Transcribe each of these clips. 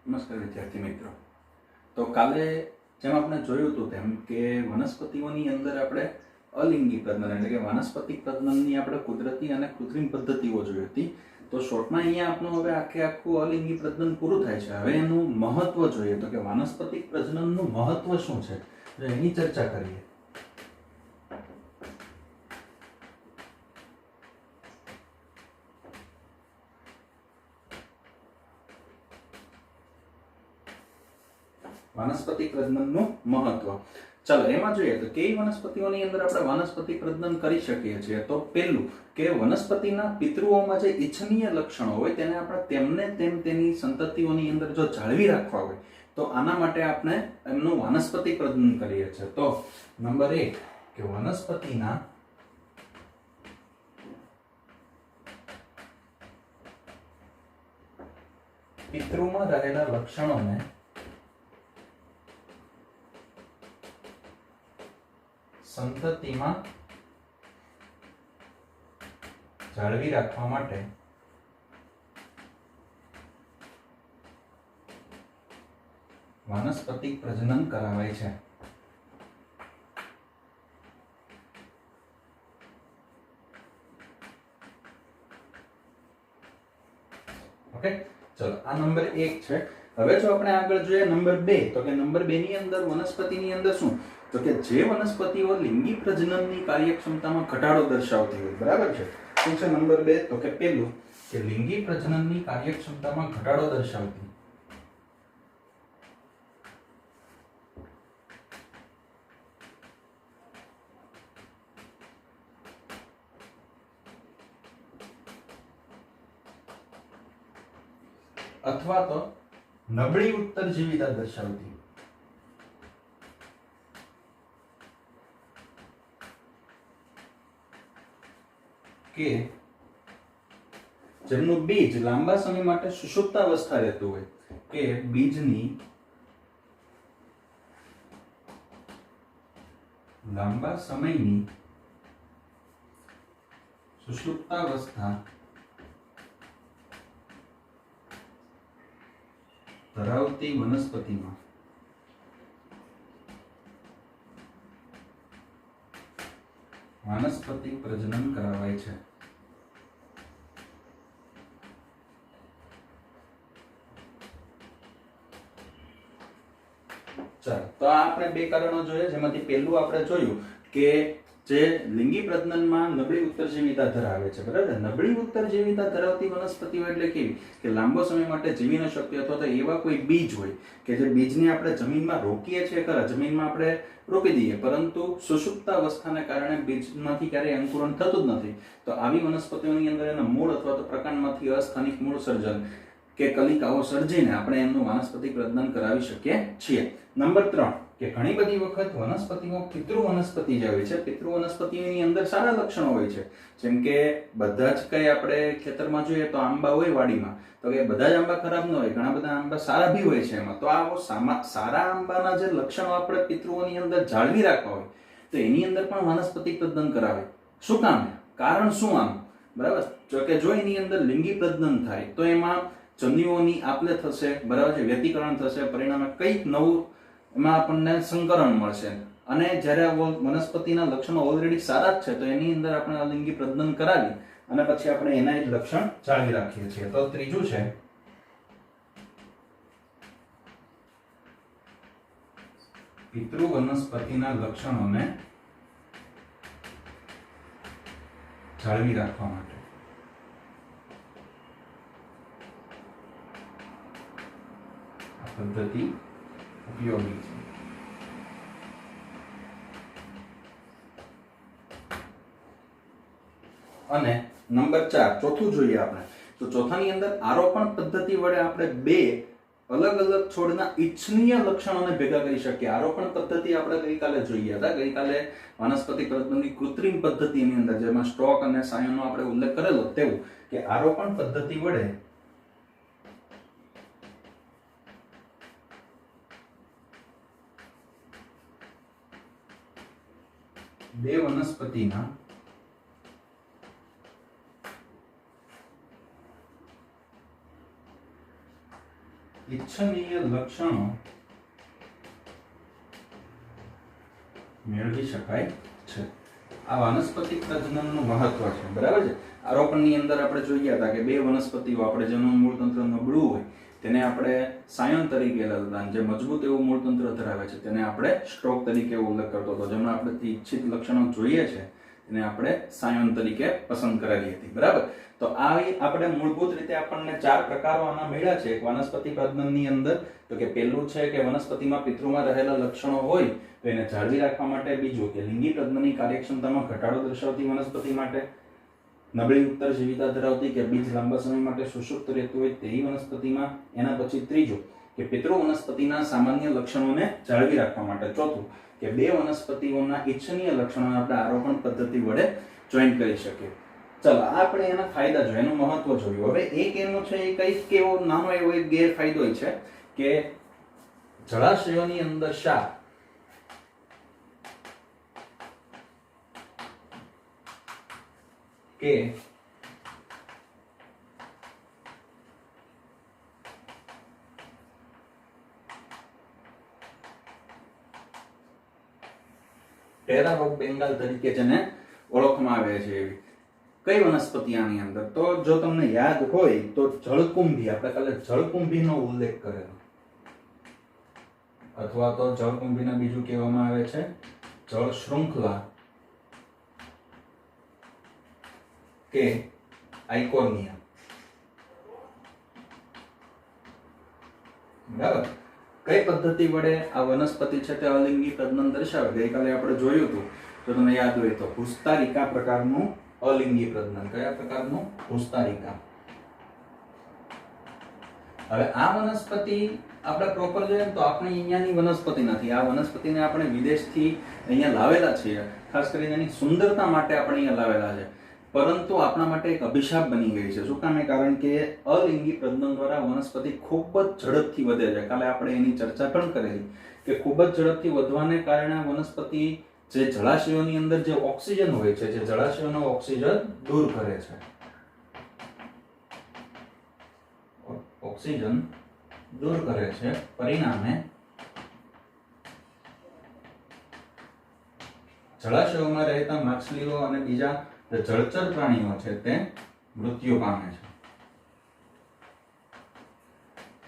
નમસ્કાર વિદ્યાર્થી મિત્રો. તો કાલે જેમ આપણે જોયું હતું તેમ કે વનસ્પતિઓની અંદર આપણે અલિંગી પ્રજનન એટલે કે વાનસ્પતિક પ્રજનનની આપણે કુદરતી અને કૃત્રિમ પદ્ધતિઓ જોઈ હતી. તો શોર્ટમાં અહીંયા આપણું હવે આખું અલિંગી પ્રજનન પૂરું થાય છે. હવે એનું મહત્વ જોઈએ તો કે વાનસ્પતિક પ્રજનનનું મહત્વ શું છે એની ચર્ચા કરીએ. વાનસ્પતિક પ્રજનનનું મહત્વ. ચાલો એમાં જોઈએ તો કઈ વનસ્પતિઓની અંદર આપણે વાનસ્પતિક પ્રજનન કરી શકીએ છીએ. તો પહેલું કે વનસ્પતિના પિતૃઓમાં જે ઈચ્છનીય લક્ષણો હોય તેને આપણે તેની સંતતિઓની અંદર જો જાળવી રાખવા હોય તો આના માટે આપણે એમનું વાનસ્પતિક પ્રજનન કરીએ છીએ. તો નંબર 1 કે વનસ્પતિના પિતૃમાં રહેલા લક્ષણોને સંતતિમાં જાળવી રાખવા માટે વાનસ્પતિક પ્રજનન કરાવાય છે. ઓકે, ચલો આ નંબર 1 છે. હવે જો આપણે આગળ જોઈએ નંબર 2 તો કે નંબર 2 ની અંદર વનસ્પતિની અંદર શું તો કે જે વનસ્પતિઓ લિંગી પ્રજનનની કાર્યક્ષમતામાં ઘટાડો દર્શાવતી હોય, બરાબર છે. શું છે નંબર 2 તો કે પહેલું કે લિંગી પ્રજનનની કાર્યક્ષમતામાં ઘટાડો દર્શાવતી અથવા તો નબળી ઉત્તરજીવિતા દર્શાવતી કે જેમનું બીજ લાંબા સમય માટે સુષુપ્તાવસ્થા રહેતું હોય કે બીજની લાંબા સમયની સુષુપ્તાવસ્થા ધરાવતી વનસ્પતિમાં વાનસ્પતિક પ્રજનન કરાવાય છે. ચાલો તો આપણે બે કારણો જોઈએ, જેમાંથી પહેલું આપણે જોયું કે જે લિંગી પ્રજનનમાં નબળી ઉત્તરજીવિતા ધરાવે છે, બરાબર. નબળી ઉત્તરજીવિતા ધરાવતી વનસ્પતિઓ એટલે કેવી કે લાંબો સમય માટે જીવી ન શકતી અથવા તો એવા કોઈ બીજ હોય કે જે બીજને આપણે જમીનમાં રોકીએ છીએ, ખરા જમીનમાં આપણે રોપી દઈએ પરંતુ સુષુપ્તાવસ્થાને કારણે બીજમાંથી ક્યારેય અંકુરણ થતું જ નથી. તો આવી વનસ્પતિઓની અંદર એના મૂળ અથવા તો પ્રકાંડમાંથી અસ્થાનિક મૂળ સર્જન કે કલિકાઓ સર્જીને આપણે એમનું વાનસ્પતિક પ્રજનન કરાવી શકીએ છીએ. નંબર 3 કે ઘણી બધી વખત વનસ્પતિઓ પિતૃ વનસ્પતિ જે હોય છે, પિતૃ વનસ્પતિઓની અંદર સારા લક્ષણો હોય છે. જેમ કે બધા જ કઈ આપણે ખેતરમાં જોઈએ તો આંબા હોય વાડીમાં, તો કે બધા જ આંબા ખરાબ ન હોય, ઘણા બધા આંબા સારા બી હોય છે એમાં. તો આ સારા આંબાના જે લક્ષણો આપણે પિતૃઓની અંદર જાળવી રાખવા હોય તો એની અંદર પણ વાનસ્પતિક પ્રજનન કરાવે. શું કામ? કારણ શું આમ? બરાબર. જો કે જો એની અંદર લિંગી પ્રજનન થાય તો એમાં જન્યુઓની આપલે થશે, બરાબર છે, વ્યતિકરણ થશે, પરિણામે કંઈક નવું એમાં આપણને સંકરણ મળશે. અને જ્યારે વનસ્પતિના લક્ષણો ઓલરેડી સારા જ છે તો એની અંદર આપણે અલિંગી પ્રજનન કરાવી અને પછી આપણે એના જ લક્ષણ જાળવી રાખીએ છીએ. તો ત્રીજું છે પિતૃ વનસ્પતિના લક્ષણોને જાળવી રાખવા માટે આ પદ્ધતિ ઉપયોગી છે. અને નંબર 4 ચોથું જોઈએ આપણે. તો ચોથાની અંદર આરોપણ પદ્ધતિ વડે આપણે બે અલગ અલગ છોડના ઈચ્છનીય લક્ષણોને ભેગા કરી શકીએ. આરોપણ પદ્ધતિ આપણે ગઈકાલે જોઈએ હતા. ગઈકાલે વાનસ્પતિક પ્રજનનની કૃત્રિમ પદ્ધતિની અંદર જેમાં સ્ટોક અને સાયનનો આપણે ઉલ્લેખ કરેલો તેવું કે આરોપણ પદ્ધતિ વડે બે વનસ્પતિના ઈચ્છનીય લક્ષણો મેળવી શકાય છે. આ વાનસ્પતિક પ્રજનનનું મહત્વ છે. બરાબર છે. આરોપણની અંદર આપણે જોઈ હતા કે બે વનસ્પતિઓ આપણે જેનું મૂળતંત્ર નબળું હોય તેને આપણે સાયન તરીકે લેતા હતા, જે મજબૂત એવું મૂળતંત્ર ધરાવે છે તેને આપણે સ્ટ્રોક તરીકે ઉલ્લેખ કરતો હતો. જેમાં આપણે ઈચ્છિત લક્ષણો જોઈએ છે એને આપણે સાયન તરીકે પસંદ કરેલી હતી. બરાબર. તો આવી આપણે મૂળભૂત રીતે આપણને 4 પ્રકારો આના મળ્યા છે એક વનસ્પતિ પ્રજનનની અંદર. તો કે પહેલું છે કે વનસ્પતિમાં પિતૃમાં રહેલા લક્ષણો હોય તો એને જાળવી રાખવા માટે. બીજું કે લિંગી પ્રજનનની કાર્યક્ષમતામાં ઘટાડો દર્શાવતી વનસ્પતિ માટે. નબળી ઉત્તરજીવિતા ધરાવતી કે બીજ લાંબા સમય માટે સુષુપ્ત રહેતું હોય તેવી વનસ્પતિમાં. એના પછી ત્રીજું કે પિતૃ વનસ્પતિના સામાન્ય લક્ષણોને જાળવી રાખવા માટે. ચોથું કે બે વનસ્પતિઓના ઈચ્છનીય લક્ષણોને આપણે આરોપણ પદ્ધતિ વડે જોઈન્ટ કરી શકીએ. ચાલો આપણે એના ફાયદા જોઈએ, એનું મહત્વ જોયું. હવે એક એનું છે એ કઈ કેવો નાનો એવો એક ગેરફાયદો છે કે જળાશયોની અંદર ક્ષાર કે ટેરા ઓફ બેંગાલ તરીકે જેને ઓળખવામાં આવે છે એવી કઈ વનસ્પતિ આની અંદર. તો જો તમને યાદ હોય તો જળકુંભી, આપણે કાલે જળકુંભીનો ઉલ્લેખ કરેલો, અથવા તો જળકુંભીને બીજું કહેવામાં આવે છે જળ શૃંખલા કે આઇકોનિયા. બરાબર. કઈ પદ્ધતિ વડે આ વનસ્પતિ છે તે અલિંગી પ્રજનન દર્શાવે? ગઈકાલે આપણે જોયું હતું, જો તમને યાદ હોય તો હુસ્તારિકા પ્રકારનું અલિંગી પ્રજનન. કયા પ્રકારનું? હુસ્તારિકા. હવે આ વનસ્પતિ આપણે પ્રોપર જોઈએ તો આપણે અહીંયાની વનસ્પતિ નથી. આ વનસ્પતિને આપણે વિદેશથી અહીંયા લાવેલા છીએ. ખાસ કરીને એની સુંદરતા માટે આપણે અહીંયા લાવેલા છે. પરંતુ આપણા માટે એક અભિશાપ બની ગઈ છે. શું કામ? કારણ કે અલિંગી પ્રજનન દ્વારા વનસ્પતિ ખૂબ જ ઝડપથી વધે છે. કાલે આપણે એની ચર્ચા પણ કરેલી કે ખૂબ જ ઝડપથી વધવાને કારણે વનસ્પતિ જે જળાશયોની અંદર જે ઓક્સિજન હોય છે, જે જળાશયોનો ઓક્સિજન દૂર કરે છે. ઓક્સિજન દૂર કરે છે. પરિણામે જળાશયોમાં રહેતા માછલીઓ અને બીજા જે જળચર પ્રાણીઓ છે તે મૃત્યુ પામે છે.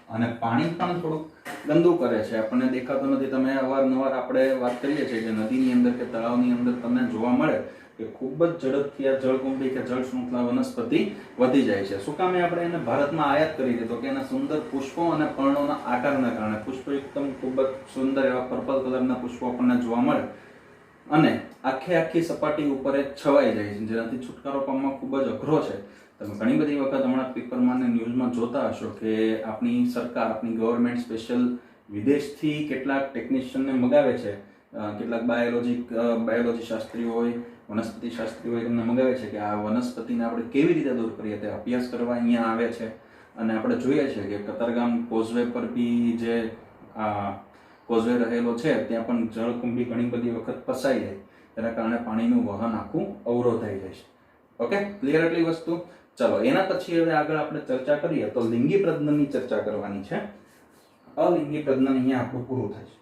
અને પાણી પણ થોડુંક ગંદુ કરે છે. આપણને દેખાતું નથી. તમે અવારનવાર આપણે વાત કરીએ છીએ કે નદીની અંદર કે તળાવની અંદર તમને જોવા મળે કે ખૂબ જ ઝડપથી આ જળકુંભી કે જળ શૃંખલા વનસ્પતિ વધી જાય છે. શું કામે આપણે એને ભારતમાં આયાત કરી દીધો? કે એના સુંદર પુષ્પો અને પર્ણોના આકારના કારણે. પુષ્પો એકદમ ખૂબ જ સુંદર એવા પર્પલ કલરના પુષ્પો આપણને જોવા મળે અને આખી સપાટી ઉપર એ છવાઈ જાય છે, જેનાથી છુટકારો પામવા ખૂબ જ અઘરો છે. તમે ઘણી બધી વખત હમણાં પેપરમાં અને ન્યૂઝમાં જોતા હશો કે આપણી સરકાર, આપણી ગવર્મેન્ટ સ્પેશિયલ વિદેશથી કેટલાક ટેકનિશિયનને મગાવે છે. કેટલાક બાયોલોજી શાસ્ત્રીઓ હોય, વનસ્પતિ શાસ્ત્રીઓ હોય, એમને મગાવે છે કે આ વનસ્પતિને આપણે કેવી રીતે દૂર કરીએ તે અભ્યાસ કરવા અહીંયા આવે છે. અને આપણે જોઈએ છીએ કે કતારગામ કોઝવે પર બી જે કોઝવે રહેલો છે ત્યાં પણ જળકુંભી ઘણી બધી વખત ફસાઈ જાય. તેના કારણે પાણીનું વહન આખું અવરોધાઈ જાય છે. ઓકે, ક્લિયર એટલી વસ્તુ? ચલો એના પછી હવે આગળ આપણે ચર્ચા કરીએ તો લિંગી પ્રજનનની ચર્ચા કરવાની છે. અલિંગી પ્રજનન અહીંયા આપણું પૂરું થાય છે.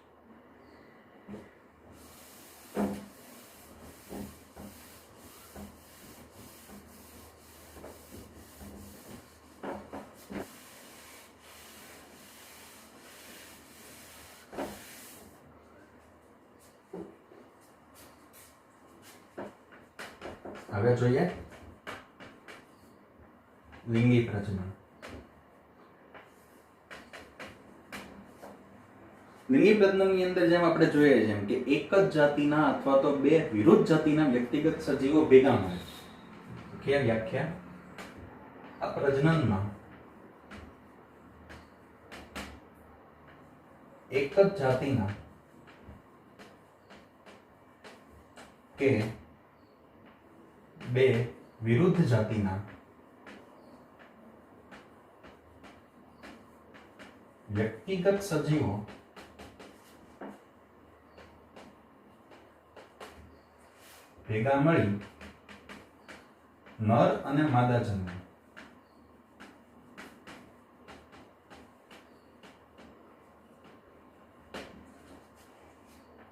હવે જોઈએ લિંગી પ્રજનન. લિંગી પ્રજનનની અંદર જેમ આપણે જોઈએ જેમ કે એક જ જાતિના અથવા તો બે વિરુદ્ધ જાતિના વ્યક્તિગત સજીવો ભેગા મળે છે. કે વ્યાખ્યા? આ પ્રજનનમાં એક જ જાતિના કે બે વિરુદ્ધ જાતિના વ્યક્તિગત સજીવો ભેગા મળી નર અને માદા જન્મે.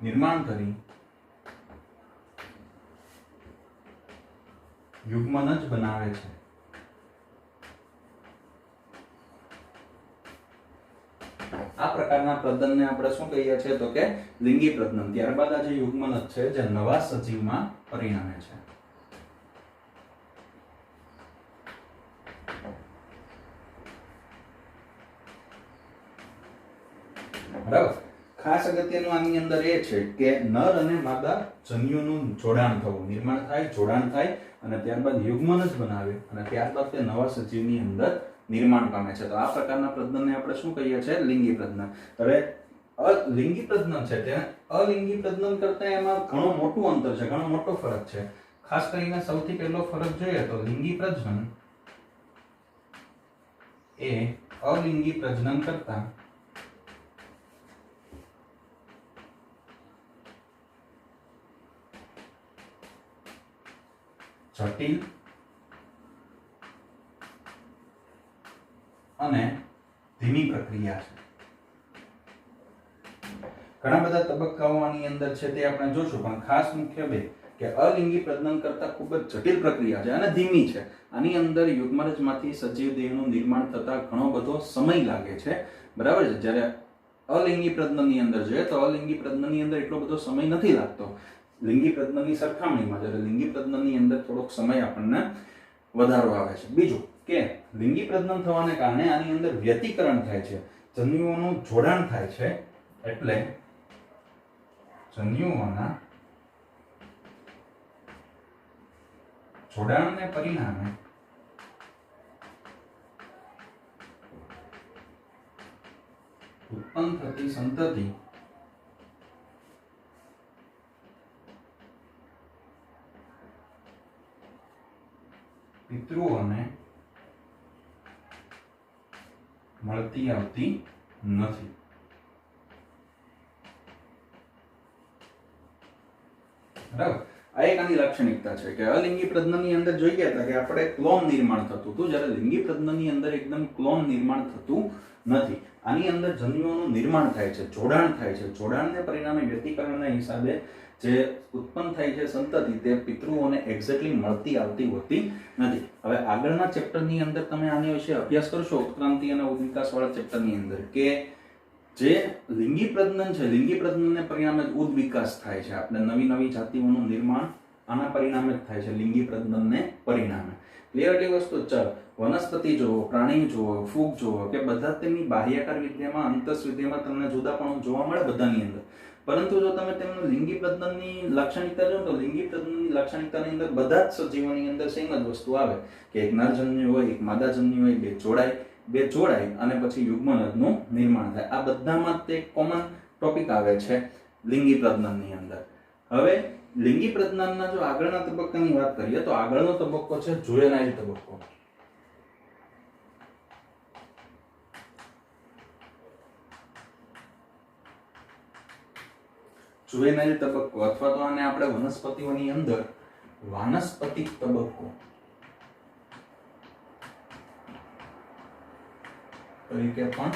નિર્માણ કરી યુગ્મન જ બનાવે છે. આ પ્રકારના પ્રજનનને આપણે શું કહીએ છીએ તો કે લિંગી પ્રજનન. ત્યારબાદ આ જે યુગ્મન જ છે જે નવા સજીવમાં પરિણમે છે. બરાબર. ખાસ અગત્યનું આની અંદર એ છે કે નર અને માદા જન્યુનું જોડાણ થવું, નિર્માણ થાય, જોડાણ થાય અને ત્યારબાદ યુગ્મન જ બનાવે અને ત્યારબાદ તે નવા સજીવની અંદર નિર્માણ પામે છે. તો આ પ્રકારના પ્રજનનને આપણે શું કહીએ છીએ? લિંગી પ્રજનન. હવે લિંગી પ્રજનન છે તે અલિંગી પ્રજનન કરતા એમાં ઘણું મોટું અંતર છે, ઘણો મોટો ફરક છે. ખાસ કરીને સૌથી પહેલો ફરક જોઈએ તો લિંગી પ્રજનન એ અલિંગી પ્રજનન કરતા જટિલ અને ધીમી પ્રક્રિયા છે. ઘણા બધા તબક્કાઓ આની અંદર છે તે આપણે જોશું, પણ ખાસ મુખ્ય બે કે અલિંગી પ્રજનન કરતા ખૂબ જ જટિલ પ્રક્રિયા છે અને ધીમી છે. આની અંદર યુગ્મનજમાંથી સજીવ દેહનું નિર્માણ થતા ઘણો બધો સમય લાગે છે. બરાબર છે. જ્યારે અલિંગી પ્રજનનની અંદર જોઈએ તો અલિંગી પ્રજનનની અંદર એટલો બધો સમય નથી લાગતો લિંગી પ્રજનનની સરખામણીમાં. જ્યારે લિંગી પ્રજનનની અંદર થોડોક સમય આપણને વધારો આવે છે. બીજું કે લિંગી પ્રજનન થવાને કારણે આની અંદર વ્યતિકરણ થાય છે, જન્યુઓનું જોડાણ થાય છે. એટલે જન્યુઓના જોડાણને પરિણામે ઉત્પન્ન થતી સંતતિ પિતૃઓને મળતી આવતી નથી. બરાબર. આ એક આની લાક્ષણિકતા છે કે અલિંગી પ્રજનનની અંદર જોઈએ હતા કે આપણે ક્લોન નિર્માણ થતું હતું, જ્યારે લિંગી પ્રજનનની અંદર એકદમ ક્લોન નિર્માણ થતું નથી. આની અંદર જન્યુઓનું નિર્માણ થાય છે, જોડાણ થાય છે. જોડાણને પરિણામે વ્યતિકરણના હિસાબે જે ઉત્પન્ન થાય છે સંતતિ તે પિતૃઓને એક્ઝેક્ટલી મળતી આવતી હોતી નથી. હવે આગળના ચેપ્ટરની અંદર તમે આની વિશે અભ્યાસ કરશો, ઉત્ક્રાંતિ અને ઉદ્વિકાસવાળા ચેપ્ટરની અંદર, કે જે લિંગી પ્રજનન છે, લિંગી પ્રજનનને પરિણામે જ ઉદ્વિકાસ થાય છે. આપણે નવી નવી જાતિઓનું નિર્માણ આના પરિણામે જ થાય છે, લિંગી પ્રજનનને પરિણામે. ક્લિયરલી વસ્તુ ચાલ વનસ્પતિ જોવો, પ્રાણી જોવો, ફૂગ જોવો કે બધા તેમની બાહ્યાકાર વિદ્યામાં, અંતસ વિદ્યામાં તમને જુદાપણું જોવા મળે બધાની અંદર. પરંતુ જો તમે તેમનું લિંગી પ્રજનનની લાક્ષણિકતા જો તો લિંગી પ્રજનનની લાક્ષણિકતાની અંદર બધા જ સજીવોની અંદર સેમ જ વસ્તુ આવે કે એક નરજન્યુ હોય, એક માદાજન્યુ હોય, બે જોડાય અને પછી યુગ્મનજનું નિર્માણ થાય. આ બધામાં તે કોમન ટોપિક આવે છે લિંગી પ્રજનનની અંદર. હવે લિંગી પ્રજનનના જો આગળના તબક્કાની વાત કરીએ તો આગળનો તબક્કો છે જુવેનાઇલ તબક્કો. જુવેનાઇલ તબક્કો અથવા તો આને આપણે વનસ્પતિઓની અંદર વાનસ્પતિક તબક્કો તરીકે પણ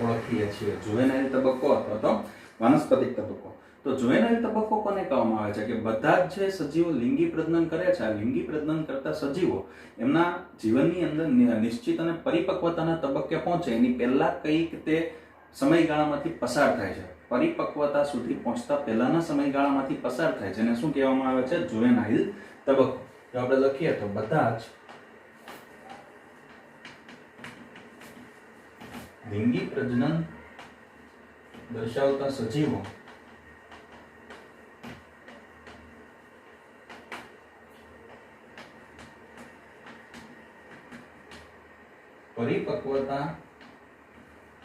ઓળખીએ છીએ. જુવેનાઇલ તબક્કો અથવા તો વાનસ્પતિક તબક્કો. તો જુવેનાઇલ તબક્કો કોને કહેવામાં આવે છે? કે બધા જ જે સજીવો લિંગી પ્રજનન કરે છે, આ લિંગી પ્રજનન કરતા સજીવો એમના જીવનની અંદર નિશ્ચિત અને પરિપક્વતાના તબક્કે પહોંચે એની પહેલા કંઈક તે સમયગાળામાંથી પસાર થાય છે. પરિપક્વતા સુધી પહોંચતા પહેલાના સમયગાળામાંથી પસાર થાય છે. એને શું કહેવામાં આવે છે? જુવેનાઇલ તબક્કો. જો આપણે લખીએ તો બધા જ લિંગી પ્રજનન દર્શાવતા સજીવો પરિપક્વતા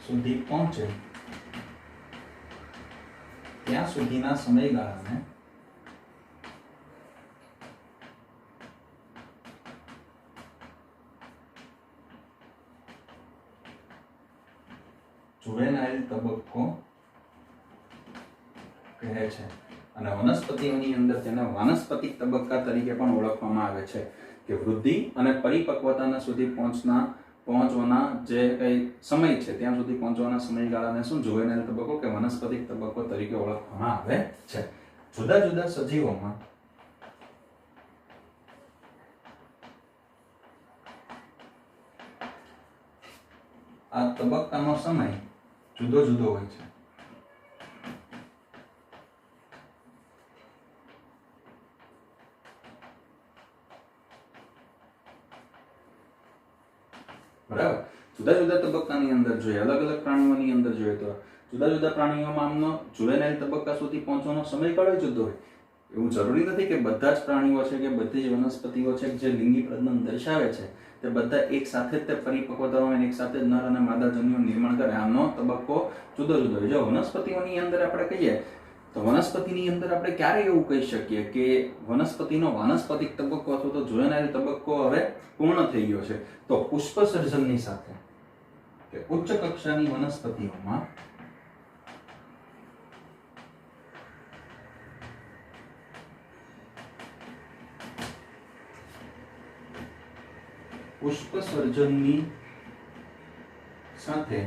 સુધી પહોંચે ત્યાં સુધીના સમયગાળાને જુવેનાઇલ તબક્કો કહે છે. અને વનસ્પતિઓની અંદર તેને વાનસ્પતિક તબક્કા તરીકે પણ ઓળખવામાં આવે છે કે વૃદ્ધિ અને પરિપક્વતાના સુધી પહોંચવાના જે કઈ સમય છે ત્યાં સુધી પહોંચવાના સમયગાળાને શું જુવેનાઇલ તબક્કો કે વનસ્પતિક તબક્કો તરીકે ઓળખવામાં આવે છે. જુદા જુદા સજીવોમાં આ તબક્કાનો સમય જુદો જુદો હોય છે. બરાબર. જુદા જુદા તબક્કાની અંદર જોઈએ, અલગ અલગ પ્રાણીઓની અંદર જોઈએ તો જુદા જુદા પ્રાણીઓમાં આમનો જુવેનાઇલ તબક્કા સુધી પહોંચવાનો સમયગાળો જુદો હોય. એવું જરૂરી નથી કે બધા જ પ્રાણીઓ છે કે બધી જ વનસ્પતિઓ છે જે લિંગી પ્રજનન દર્શાવે છે તે બધા એક સાથે જ તે પરિપક્વ થવા એક સાથે જ નર અને માદા જન્યુઓ નિર્માણ કરે. આમનો તબક્કો જુદો જુદો હોય. જો વનસ્પતિઓની અંદર આપણે કહીએ તો વનસ્પતિની અંદર આપણે ક્યારે એવું કહી શકીએ કે વનસ્પતિનો વાનસ્પતિક તબક્કો અથવા તો જુવેનાઇલ તબક્કો હવે પૂર્ણ થઈ ગયો છે? તો પુષ્પ સર્જનની સાથે કે ઉચ્ચ કક્ષાની વનસ્પતિઓમાં પુષ્પ સર્જનની સાથે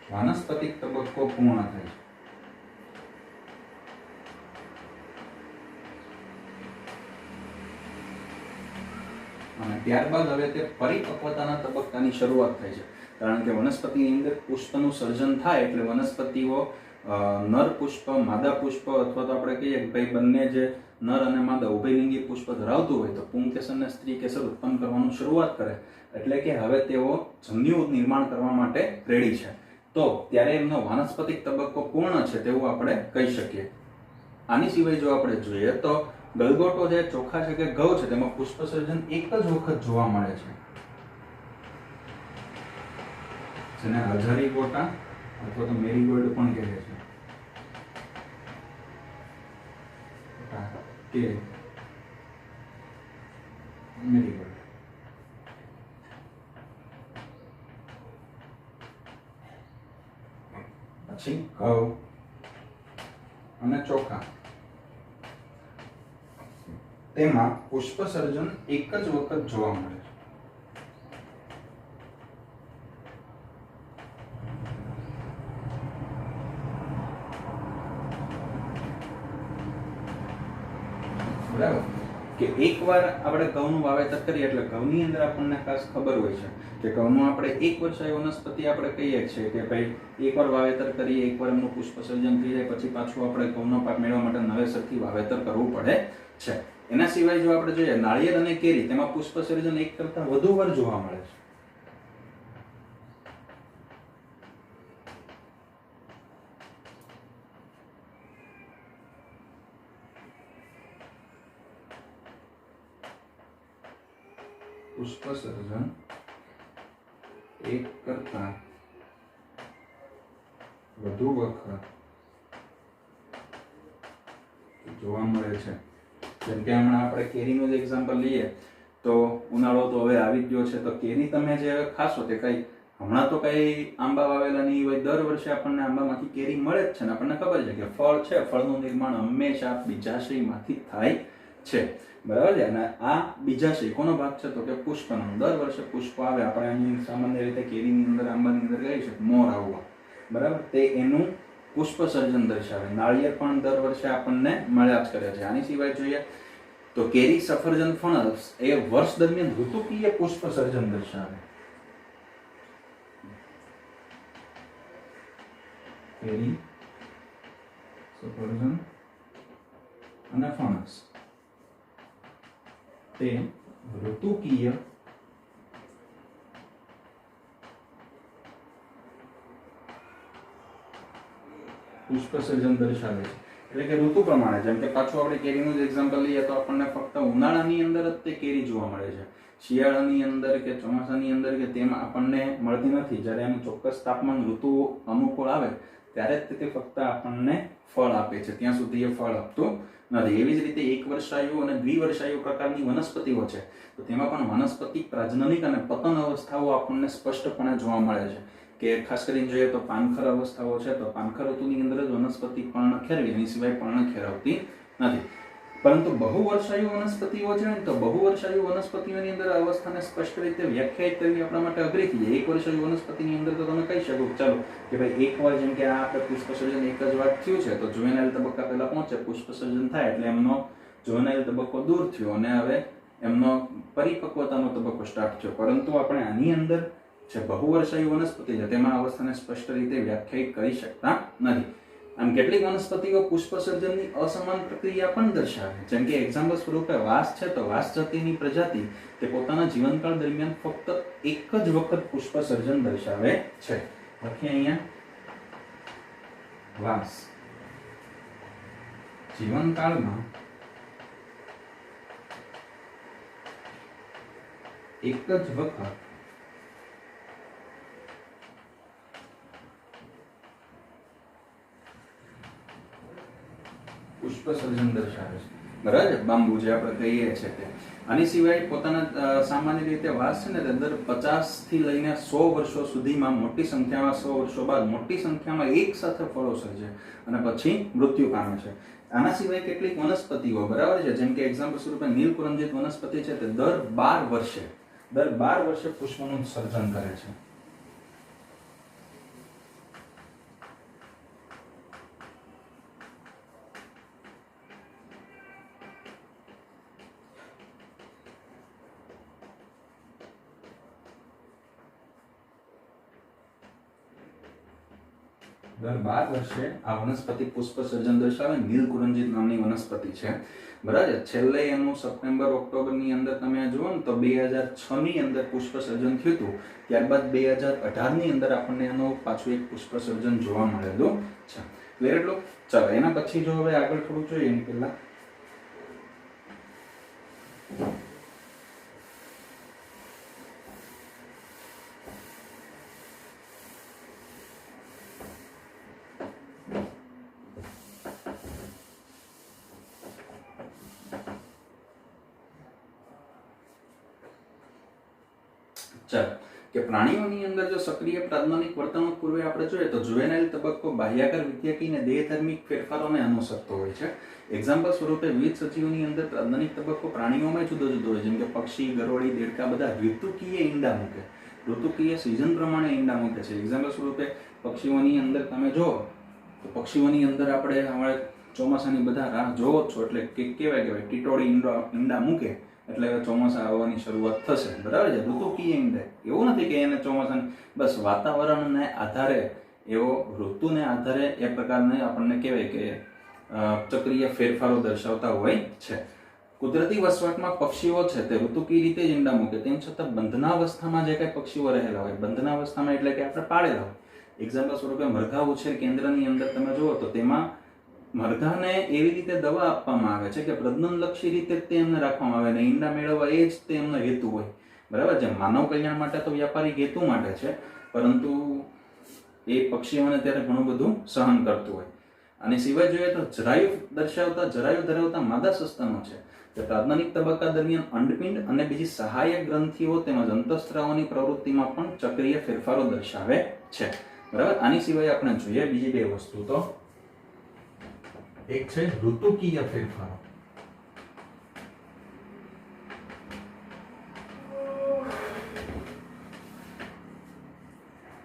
વાનસ્પતિક તબક્કો પૂર્ણ થાય છે. અને ત્યારબાદ હવે તે પરિપક્વતાના તબક્કાની શરૂઆત થાય છે. કારણ કે વનસ્પતિની અંદર પુષ્પનું સર્જન થાય એટલે વનસ્પતિઓ નર પુષ્પ, માદા પુષ્પ અથવા તો આપણે કહીએ કે ભાઈ બંને જે નર અને માદા ઉભયલિંગી પુષ્પ ધરાવતું હોય તો પુંકેસર અને સ્ત્રી કેસર ઉત્પન્ન કરવાનું શરૂઆત કરે. એટલે કે હવે તેઓ જન્યુ નિર્માણ કરવા માટે રેડી છે. તો ત્યારે એમનો વાનસ્પતિક તબક્કો પૂર્ણ છે તેવું આપણે કહી શકીએ. આની સિવાય જો આપણે જોઈએ તો ગલગોટો જે ચોખા છે કે ઘઉં છે તેમાં પુષ્પ સર્જન એક જ વખત જોવા મળે છે, જેને હજારી ગોટા અથવા તો મેરીગોલ્ડ પણ કહે છે. કે મેરીગોલ્ડ. પછી ઘઉં અને ચોખા તેમાં પુષ્પ સર્જન એક જ વખત જોવા મળે છે. બરાબર કે એકવાર આપણે ઘઉંનું વાવેતર કરીએ એટલે ઘઉંની અંદર આપણને ખાસ ખબર હોય છે કે ઘઉંનું આપણે એક વર્ષાય વનસ્પતિ આપણે કહીએ છીએ કે ભાઈ એકવાર વાવેતર કરીએ, એકવાર એમનું પુષ્પ સર્જન થઈ જાય પછી પાછું આપણે ઘઉંનો પાક મેળવવા માટે નવેસરથી વાવેતર કરવું પડે છે. એના સિવાય જો આપણે જોઈએ નાળિયેર અને કેરી તેમાં પુષ્પ સર્જન એક કરતા વધુ વાર જોવા મળે છે. પુષ્પ સર્જન એક કરતા વધુ વખત જોવા મળે છે. જેમ કે હમણાં આપણે કેરીનું જ એક્ઝામ્પલ લઈએ તો ઉનાળો તો હવે આવી જ ગયો છે તો કેરી તમે જે ખાશો તે કઈ હમણાં તો કઈ આંબા વાવેલા નહીં હોય, દર વર્ષે આપણને આંબામાંથી કેરી મળે જ છે ને આપણને ખબર છે કે ફળ છે, ફળનું નિર્માણ હંમેશા બીજાશયમાંથી થાય છે. બરાબર છે. અને આ બીજાશય કોનો ભાગ છે તો કે પુષ્પનો. દર વર્ષે પુષ્પ આવે. આપણે અહીં સામાન્ય રીતે કેરીની અંદર, આંબાની અંદર કહીએ છીએ મોર આવવા. બરાબર, તે એનું પુષ્પ સર્જન દર્શાવે. નાળિયેર પણ દર વર્ષે આપણને મળ્યા જ કરે છે. આની સિવાય જોઈએ તો કેરી, સફરજન, ફણસ એ વર્ષ દરમિયાન ઋતુકીય પુષ્પ સર્જન દર્શાવે. કેરી, સફરજન અને ફણસ તે ઋતુકીય પુષ્પ સર્જન દર્શાવે છે. એટલે કે ઋતુ પ્રમાણે, જેમ કે પાછું આપણે કેરીનું જ એક્ઝામ્પલ લઈએ તો આપણને ફક્ત ઉનાળાની અંદર જ તે કેરી જોવા મળે છે. શિયાળાની અંદર કે ચોમાસાની અંદર કે તેમાં આપણને મળતી નથી. જ્યારે એનું ચોક્કસ તાપમાન ઋતુ અનુકૂળ આવે ત્યારે જ તે ફક્ત આપણને ફળ આપે છે. ત્યાં સુધી એ ફળ આપતું નથી. એવી જ રીતે એક વર્ષાયુ અને દ્વિવર્ષાયુ પ્રકારની વનસ્પતિઓ છે તો તેમાં પણ વનસ્પતિ પ્રજનનિક અને પતન અવસ્થાઓ આપણને સ્પષ્ટપણે જોવા મળે છે. કે ખાસ કરીને જોઈએ તો પાનખર અવસ્થાઓ છે તો પાનખર ઋતુની અંદર જ વનસ્પતિ પર્ણ ખેરવી, એની સિવાય પર્ણ ખેરવતી નથી. પરંતુ બહુવર્ષાયુ વનસ્પતિઓ છે ને, તો બહુવર્ષાયુ વનસ્પતિઓની અંદર આ અવસ્થાને સ્પષ્ટ રીતે વ્યાખ્યાયિત કરવી આપણા માટે અઘરી થઈ જાય. એક વર્ષાયુ વનસ્પતિની અંદર તો તમે કહી શકો ચાલો કે ભાઈ એકવાર જેમ કે આ આપણે પુષ્પસર્જન એક જ વાર થયું છે, તો જુવેનાઇલ તબક્કા પહેલા પહોંચે, પુષ્પસર્જન થાય એટલે એમનો જુવેનાઇલ તબક્કો દૂર થયો અને હવે એમનો પરિપક્વતાનો તબક્કો સ્ટાર્ટ થયો. પરંતુ આપણે આની અંદર જે બહુવર્ષાયુ વનસ્પતિ છે તેમાં અવસ્થાને સ્પષ્ટ રીતે વ્યાખ્યાયિત કરી શકતા નથી. આમ કેટલીક વનસ્પતિઓ પુષ્પસર્જનની અસમાન પ્રક્રિયા પણ દર્શાવે, જેમ કે એક્ઝામ્પલ સ્વરૂપે વાંસ છે, તો વાંસ જાતિની પ્રજાતિ તે પોતાના જીવનકાળ દરમિયાન ફક્ત એક જ વખત પુષ્પસર્જન દર્શાવે છે. લખીએ અહીંયા વાંસ જીવનકાળમાં એક જ વખત પુષ્પસર્જન દર્શાવે છે. બરાબર, બાંબુ જે આપણે કહીએ છીએ તે. આની સિવાય પોતાના સામાન્ય રીતે વાંસ છે ને તે દર 50 થી લઈને 100 વર્ષો સુધીમાં મોટી સંખ્યામાં 100 વર્ષો બાદ મોટી સંખ્યામાં એક સાથે ફળો સર્જે અને પછી મૃત્યુ પામે છે. આના સિવાય કેટલીક વનસ્પતિઓ બરાબર છે, જેમ કે એક્ઝામ્પલ સ્વરૂપે નીલકુરંજિત વનસ્પતિ છે તે દર 12 વર્ષે પુષ્પનું સર્જન કરે છે. દર 12 વર્ષે આ વનસ્પતિ પુષ્પ સર્જન દર્શાવે. નીલકુરંજિત નામની વનસ્પતિ છે. બરાબર, છેલ્લે એનું સપ્ટેમ્બર ઓક્ટોબર ની અંદર તમે જુઓ ને તો 2006 ની અંદર પુષ્પ સર્જન થયું હતું. ત્યારબાદ 2018 ની અંદર આપણને એનું પાછું એક પુષ્પ સર્જન જોવા મળેલું છે. ક્લિયર એટલું? ચાલો એના પછી જો હવે આગળ થોડું જોઈએ એની પહેલા કે પ્રાણીઓની અંદર જો સક્રિય પ્રાજ્ઞાનિક વર્તણૂક પૂર્વે આપણે જોઈએ તો જુવેનાઇલ તબક્કો બાહ્યાકાર વિદ્યાકી અને દેહધર્મિક ફેરફારોને અનુસરતો હોય છે. એક્ઝામ્પલ સ્વરૂપે વિવિધ સજીવોની અંદર પ્રાજ્ઞાનિક તબક્કો પ્રાણીઓમાં જુદો જુદો હોય, જેમ કે પક્ષી, ગરોળી, દેડકા બધા ઋતુકીય ઈંડા મૂકે. ઋતુકીય સિઝન પ્રમાણે ઈંડા મૂકે છે. એક્ઝામ્પલ સ્વરૂપે પક્ષીઓની અંદર તમે જો તો પક્ષીઓની અંદર આપણે હમણાં ચોમાસાની બધા રાહ જોવો છો એટલે કેવાય ટીટોળી ઈંડા મૂકે એટલે ચોમાસા આવવાની શરૂઆત થશે. બરાબર છે, ઋતુકીય ઈંડા. એવું નથી કે એને ચોમાસાની બસ વાતાવરણને આધારે એવો ઋતુને આધારે એ પ્રકારને આપણને કહેવાય કે ચક્રીય ફેરફારો દર્શાવતા હોય છે. કુદરતી વસવાટમાં પક્ષીઓ છે તે ઋતુકીય રીતે જ ઈંડા મૂકે, તેમ છતાં બંધનાવસ્થામાં જે કઈ પક્ષીઓ રહેલા હોય, બંધનાવસ્થામાં એટલે કે આપણે પાળેલા હોય. એક્ઝામ્પલ સ્વરૂપે મરઘા ઉછેર કેન્દ્રની અંદર તમે જુઓ તો તેમાં મરઘાને એવી રીતે દવા આપવામાં આવે છે કે પ્રજનનલક્ષી રીતે જ તેમને રાખવામાં આવે અને ઈંડા મેળવવા એ જ તેમનો હેતુ હોય. બરાબર છે, માનવ કલ્યાણ માટે તો વ્યાપારિક હેતુ માટે છે, પરંતુ એ પક્ષીઓને ત્યારે ઘણું બધું સહન કરતું હોય. અને સિવાય જોઈએ તો જરાયુ ધરાવતા માદા સસ્તનો છે તે પ્રાજ્ઞાનિક તબક્કા દરમિયાન અંડપિંડ અને બીજી સહાયક ગ્રંથિઓ તેમજ અંતઃસ્ત્રાવોની પ્રવૃત્તિમાં પણ ચક્રીય ફેરફારો દર્શાવે છે. બરાબર, આની સિવાય આપણે જોઈએ બીજી બે વસ્તુ તો એક છે ઋતુકીય ફેરફારો.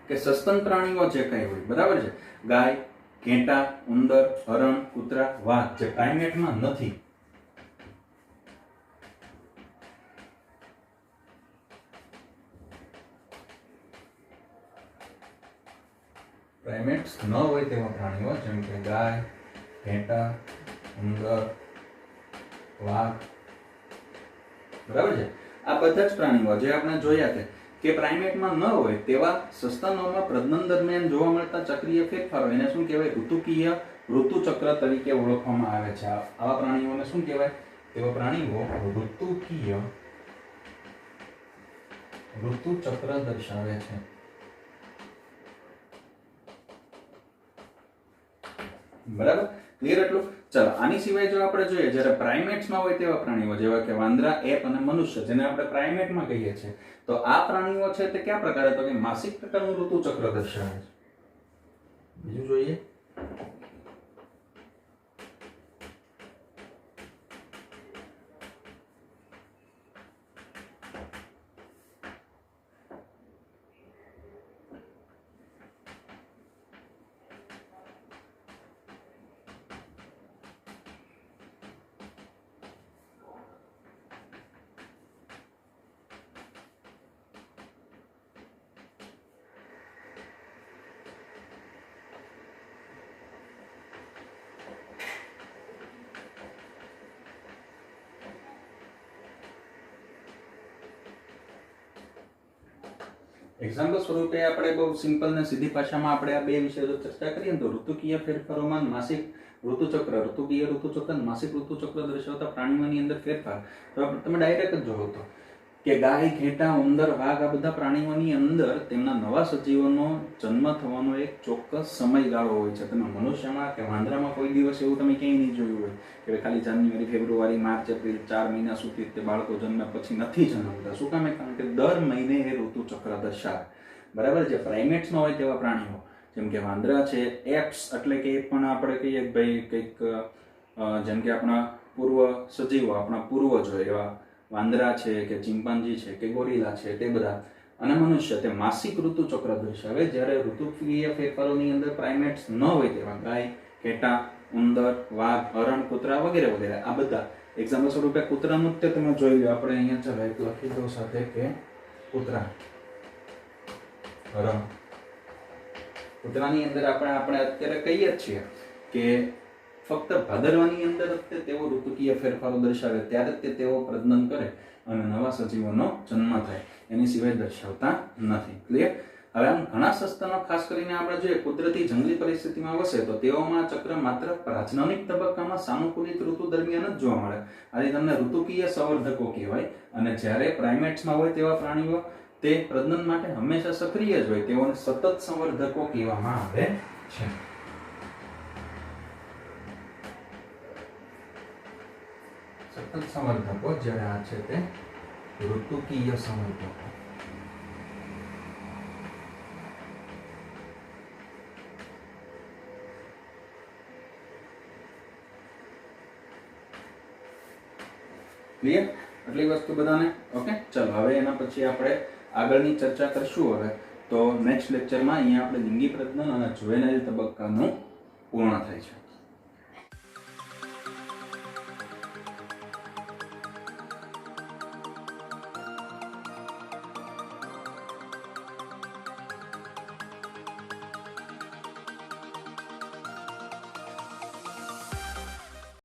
કે સસ્તન પ્રાણીઓ જે કઈ હોય, બરાબર છે, ગાય, ઘેટા, ઉંદર, હરણ, કૂતરા, વાઘ જે પ્રાઇમેટમાં નથી. પ્રાઇમેટ્સ ન હોય તેવા પ્રાણીઓ જેમ કે ગાય, ઘેટા, ઉંદર, વાઘ, બરાબર છે, આ બધા જ પ્રાણીઓ જે આપણે જોયા કે પ્રાઇમેટમાં ન હોય તેવા સસ્તનોમાં પ્રજનન દરમિયાન જોવા મળતા ચક્રીય ફેરફારો એને શું કહેવાય? ઋતુકીય ઋતુચક્ર તરીકે ઓળખવામાં આવે છે. આવા પ્રાણીઓને શું કહેવાય? તેવા પ્રાણીઓ ઋતુકીય ઋતુચક્ર દર્શાવે છે. બરાબર, ક્લિયર એટલું? ચાલો આની સિવાય જો આપણે જોઈએ જ્યારે પ્રાઇમેટ્સમાં હોય તેવા પ્રાણીઓ જેવા કે વાંદરા, એપ અને મનુષ્ય જેને આપણે પ્રાઇમેટમાં કહીએ છીએ, તો આ પ્રાણીઓ છે તે કયા પ્રકારે? તો કે માસિક પ્રકારનું ઋતુચક્ર દર્શાવે છે. બીજું જોઈએ એક્ઝામ્પલ સ્વરૂપે આપણે બહુ સિમ્પલ ને સીધી ભાષામાં આપણે આ બે વિશે જો ચર્ચા કરીએ તો ઋતુકીય ફેરફારોમાં માસિક ઋતુચક્ર, ઋતુકીય ઋતુચક્ર અને માસિક ઋતુચક્ર દર્શાવતા પ્રાણીઓની અંદર ફેરફાર તો તમે ડાયરેક્ટ જ જોવો તો કે ગાય, ઘેટા, ઉંદર, વાઘ આ બધા પ્રાણીઓની અંદર તેમના નવા સજીવોનો જન્મ થવાનો એક ચોક્કસ સમયગાળો હોય છે. તમે મનુષ્યમાં કે વાંદરામાં કોઈ દિવસ એવું તમે ક્યાંય નહીં જોયું હોય કે ખાલી જાન્યુઆરી, ફેબ્રુઆરી, માર્ચ, એપ્રિલ 4 મહિના સુધી તે બાળકો જન્મ્યા પછી નથી જન્મતા. શું કામ? કારણ કે દર મહિને એ ઋતુચક્ર દર્શાવે. બરાબર? જે પ્રાઇમેટ્સમાં હોય તેવા પ્રાણીઓ જેમ કે વાંદરા છે, એપ્સ એટલે કે એ પણ આપણે કહીએ કે ભાઈ કંઈક જેમ કે આપણા પૂર્વ સજીવો, આપણા પૂર્વજો એવા વાંદરા છે કે ચિમ્પાન્જી છે કે ગોરીલા છે તે બધા, અને મનુષ્ય તે માસિક ઋતુચક્ર દર્શાવે. જ્યારે ઋતુકીય ફેરફારોની અંદર પ્રાઇમેટ્સ ન હોય તેવા ગાય, ઘેટા, ઉંદર, વાઘ, હરણ, કૂતરા વગેરે વગેરે આ બધા એક્ઝામ્પલ સ્વરૂપે કૂતરાનું જ તમે જોઈ લો. આપણે અહીંયા ચાલો એક લખી દો સાથે કે કૂતરા, હરણ. કૂતરાની અંદર આપણે અત્યારે કહીએ જ છીએ કે ફક્ત ભાદરવાની અંદર જ તેઓ ઋતુકીય ફેરફારો દર્શાવે ત્યારે જ તેઓ પ્રજનન કરે અને નવા સજીવોનો જન્મ થાય, એની સિવાય દર્શાવતા નથી. ક્લિયર? હવે આમ ઘણા સસ્તનો ખાસ કરીને આપણે જોઈએ કુદરતી જંગલી પરિસ્થિતિમાં વસે તો તેઓમાં ચક્ર માત્ર પ્રજનનિક તબક્કામાં સાનુકૂલિત ઋતુ દરમિયાન જ જોવા મળે. આથી તમને ઋતુકીય સંવર્ધકો કહેવાય. અને જ્યારે પ્રાઇમેટ્સમાં હોય તેવા પ્રાણીઓ તે પ્રજનન માટે હંમેશા સક્રિય જ હોય, તેઓને સતત સંવર્ધકો કહેવામાં આવે છે. સતત સંવર્ધકો જ્યારે આ છે તે ઋતુકીય સંવર્ધકો. ક્લિયર? આટલી વસ્તુ બધાને ઓકે. ચલો હવે એના પછી આપણે આગળની ચર્ચા કરશું. હવે તો નેક્સ્ટ લેક્ચરમાં અહીંયા આપણે લિંગી પ્રજનન અને જુવેનાઇલ તબક્કાનું પૂર્ણ થાય છે.